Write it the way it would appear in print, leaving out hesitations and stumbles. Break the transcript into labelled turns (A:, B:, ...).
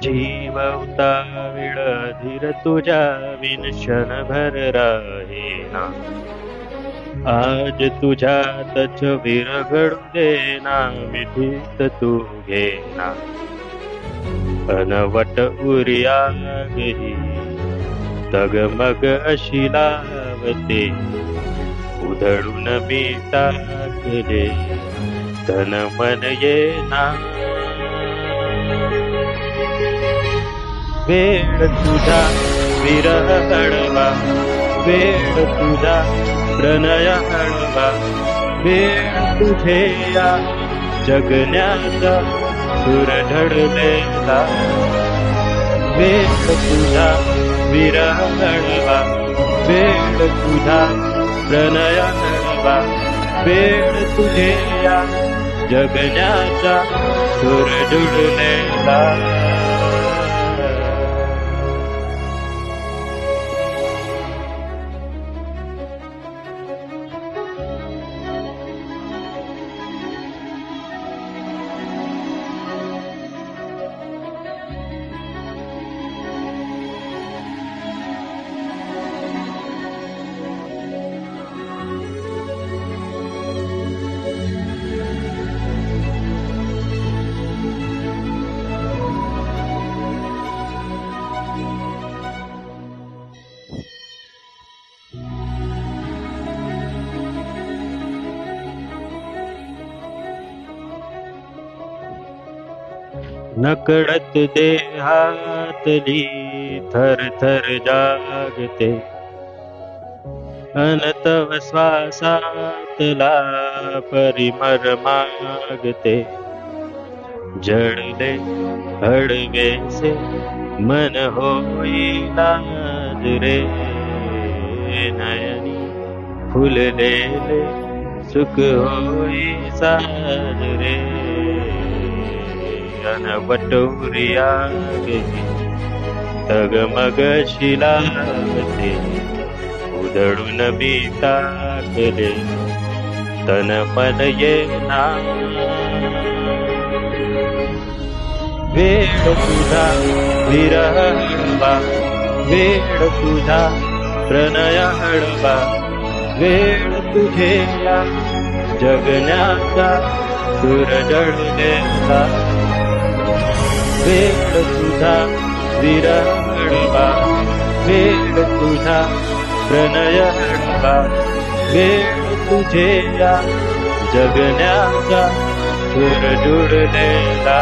A: जीव उतावीळ धीर तुझ्या विन क्षणभर राहीना. आज तुझ्यातच विरघळू देना, मिठीत तू घेना. अनवट उर्यागही तगमग अशी लावते, उधळून मी टाकले तन मन येना. वेळ तुझा विरह हळवा, वेळ तुझा प्रणय हळवा. वेळ तुझे या जगण्याचा सुर ढळलेला. वेळ तुझा विरह हळवा, वेळ तुझा प्रणय हळवा. वेळ तुझे या जगण्याचा सुर ढळलेला. नकळत देहातली थर थर जागते, अनतव श्वासातला परिमर मागते. जळले हळवेसे मन होईना रे, नयनी फुललेले सुख होई साजरे. अनवट उर्यागही तगमग शिलावते, उधळून मी टाकले तन मन येना. वेळ तुझा विरह हळवा, वेळ तुझा प्रणय हळवा. वेळ तुझे या जगण्याचा सुर ढळलेला. वेळ तुझा विरह हळवा, वेळ तुझा प्रणय हळवा. वेळ तुझे या जगण्याचा सुर ढळलेला.